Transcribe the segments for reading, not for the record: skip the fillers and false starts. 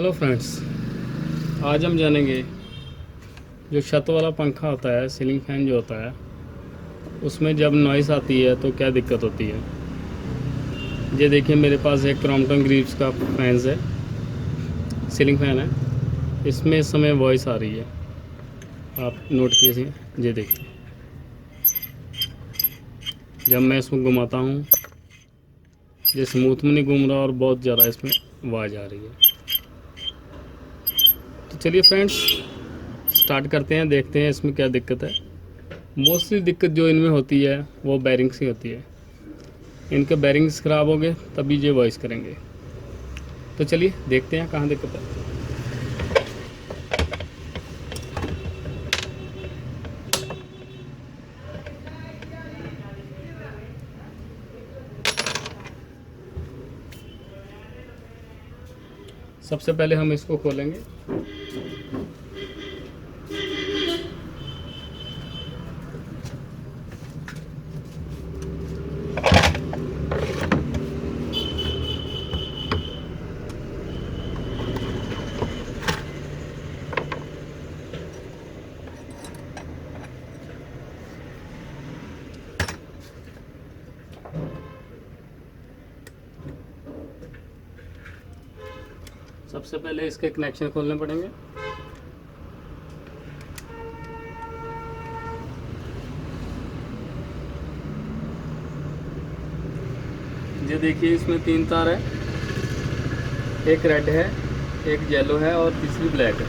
Hello friends, आज हम जानेंगे जो छत वाला पंखा होता है, सीलिंग फैन जो होता है, उसमें जब नॉइस आती है तो क्या दिक्कत होती है। ये देखिए, मेरे पास एक क्रॉम्पटन ग्रीव्स का फैंस है, सीलिंग फैन है। इसमें इस समय वॉइस आ रही है, आप नोट कीजिए। ये देखिए, जब मैं इसको घुमाता हूँ, ये स्मूथ में नहीं घूम रहा और बहुत ज़्यादा इसमें आवाज़ आ रही है। तो चलिए फ्रेंड्स, स्टार्ट करते हैं, देखते हैं इसमें क्या दिक्कत है। मोस्टली दिक्कत जो इनमें होती है वो बैरिंग्स की होती है। इनके बैरिंग्स ख़राब हो गए तभी ये वॉइस करेंगे। तो चलिए देखते हैं कहाँ दिक्कत है। सबसे पहले हम इसको खोलेंगे। सबसे पहले इसके कनेक्शन खोलने पड़ेंगे। ये देखिए, इसमें 3 तार है, एक रेड है, एक येलो है और तीसरी ब्लैक है।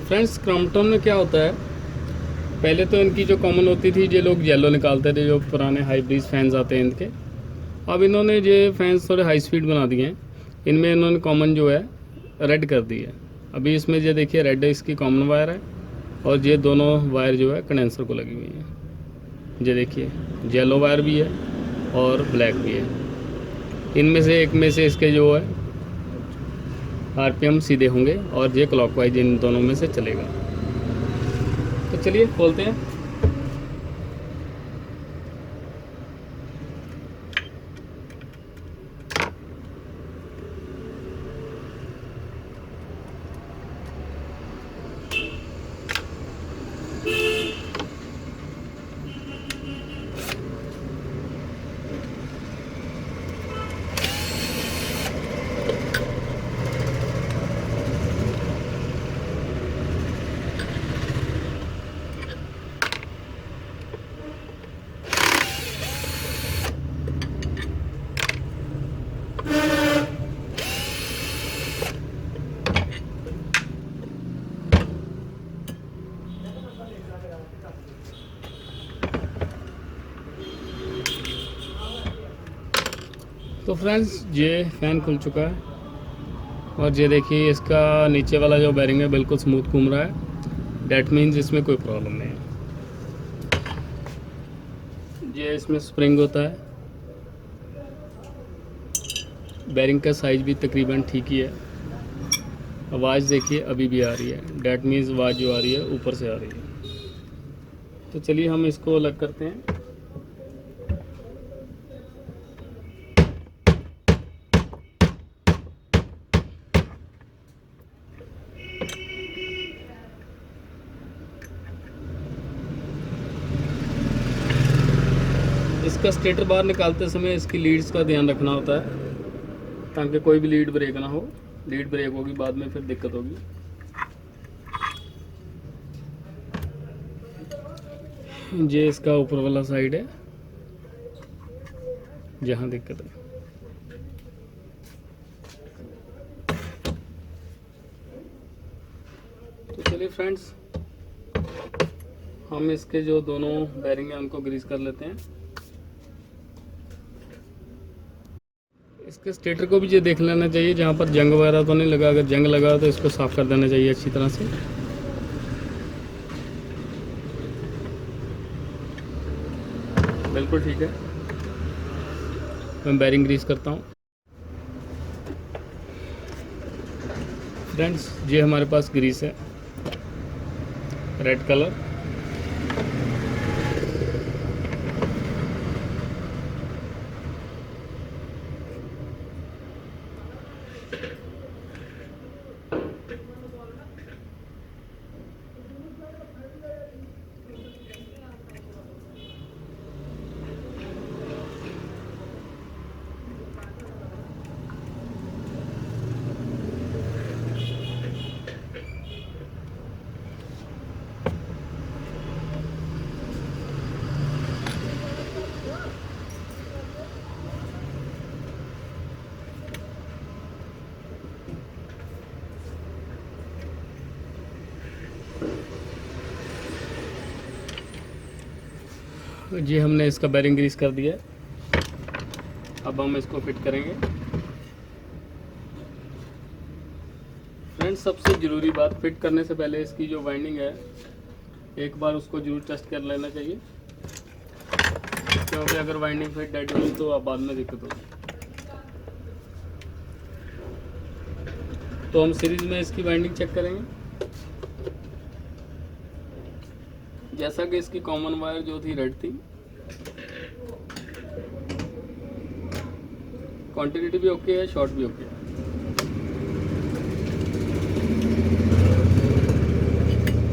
फ्रेंड्स, क्रॉम्पटन में क्या होता है, पहले तो इनकी जो कॉमन होती थी, ये लोग येलो निकालते थे, जो पुराने हाइब्रिड फैंस आते हैं इनके। अब इन्होंने ये फैंस थोड़े हाई स्पीड बना दिए हैं, इनमें इन्होंने कॉमन जो है रेड कर दी है। अभी इसमें ये देखिए, रेड इसकी कॉमन वायर है और ये दोनों वायर जो है कंडेंसर को लगी हुई है। ये देखिए, येलो वायर भी है और ब्लैक भी है। इनमें से एक में से इसके जो है आरपीएम सीधे होंगे और ये क्लॉकवाइज इन दोनों में से चलेगा। तो चलिए खोलते हैं। तो फ्रेंड्स, ये फ़ैन खुल चुका है और ये देखिए, इसका नीचे वाला जो बैरिंग है बिल्कुल स्मूथ घूम रहा है। डैट मीन्स इसमें कोई प्रॉब्लम नहीं है। ये इसमें स्प्रिंग होता है, बैरिंग का साइज़ भी तकरीबन ठीक ही है। आवाज़ देखिए अभी भी आ रही है, डैट मीन्स आवाज़ जो आ रही है ऊपर से आ रही है। तो चलिए हम इसको अलग करते हैं। इसका स्टेटर बार निकालते समय इसकी लीड्स का ध्यान रखना होता है, ताकि कोई भी लीड ब्रेक ना हो। लीड ब्रेक होगी बाद में फिर दिक्कत होगी। ये इसका ऊपर वाला साइड है जहाँ दिक्कत है। तो चलिए फ्रेंड्स, हम इसके जो दोनों बैरिंग हैं उनको ग्रीस कर लेते हैं। इसके स्टेटर को भी ये देख लेना चाहिए जहाँ पर जंग वगैरह तो नहीं लगा। अगर जंग लगा तो इसको साफ़ कर देना चाहिए अच्छी तरह से। बिल्कुल ठीक है, मैं बैरिंग ग्रीस करता हूँ। फ्रेंड्स, ये हमारे पास ग्रीस है, रेड कलर। ये हमने इसका बेरिंग ग्रीस कर दिया है। अब हम इसको फिट करेंगे। फ्रेंड्स, सबसे ज़रूरी बात, फिट करने से पहले इसकी जो वाइंडिंग है एक बार उसको ज़रूर टेस्ट कर लेना चाहिए, क्योंकि अगर वाइंडिंग फिट डेड हुई तो अब बाद में दिक्कत होगी। तो हम सीरीज़ में इसकी वाइंडिंग चेक करेंगे। जैसा कि इसकी कॉमन वायर जो थी रेड थी, क्वांटिटी भी ओके है, शॉर्ट भी ओके है।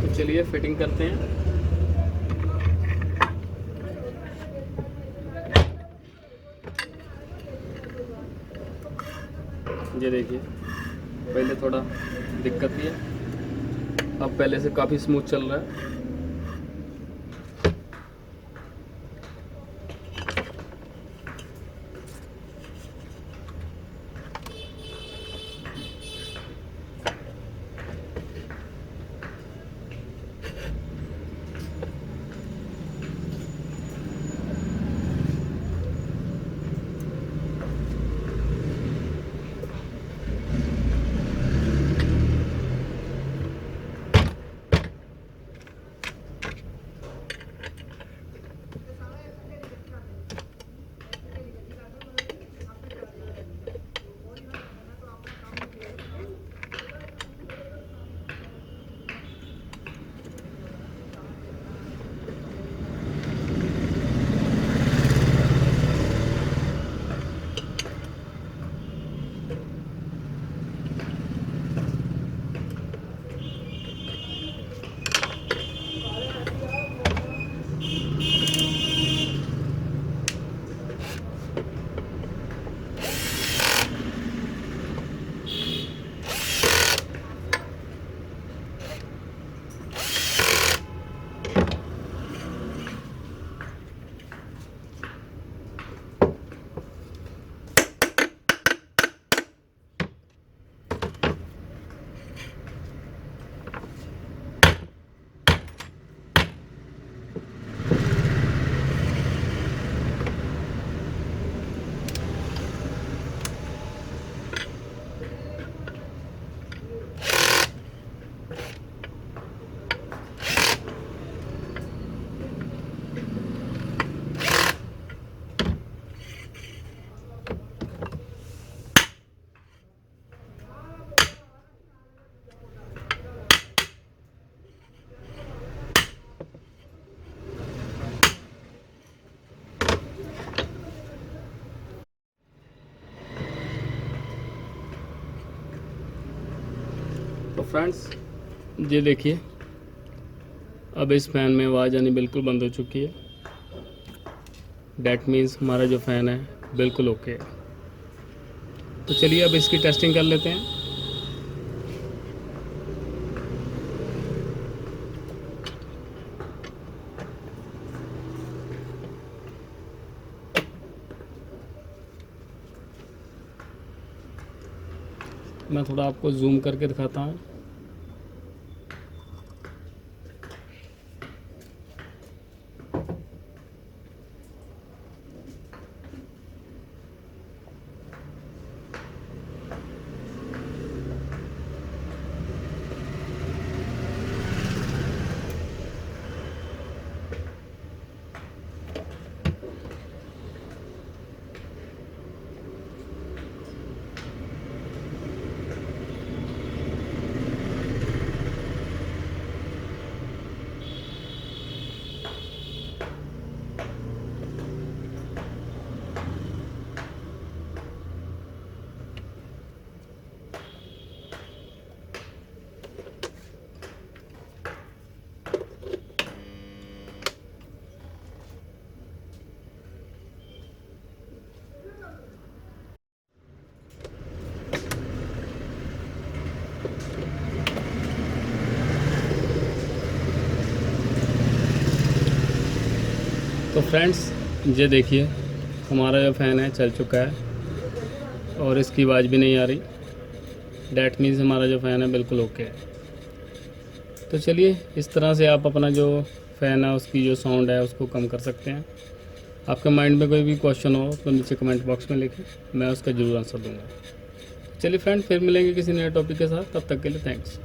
तो चलिए फिटिंग करते हैं। ये देखिए, पहले थोड़ा दिक्कत थी, अब पहले से काफ़ी स्मूथ चल रहा है। तो फ्रेंड्स, ये देखिए, अब इस फ़ैन में आवाज़ आनी बिल्कुल बंद हो चुकी है। डैट मीन्स हमारा जो फ़ैन है बिल्कुल ओके है। तो चलिए अब इसकी टेस्टिंग कर लेते हैं। मैं थोड़ा आपको जूम करके दिखाता हूँ। तो फ्रेंड्स, ये देखिए, हमारा जो फ़ैन है चल चुका है और इसकी आवाज़ भी नहीं आ रही। डैट मीन्स हमारा जो फ़ैन है बिल्कुल ओके है। तो चलिए, इस तरह से आप अपना जो फ़ैन है उसकी जो साउंड है उसको कम कर सकते हैं। आपके माइंड में कोई भी क्वेश्चन हो तो नीचे कमेंट बॉक्स में लिखें, मैं उसका ज़रूर आंसर दूंगा। चलिए फ्रेंड, फिर मिलेंगे किसी नए टॉपिक के साथ, तब तक के लिए थैंक्स।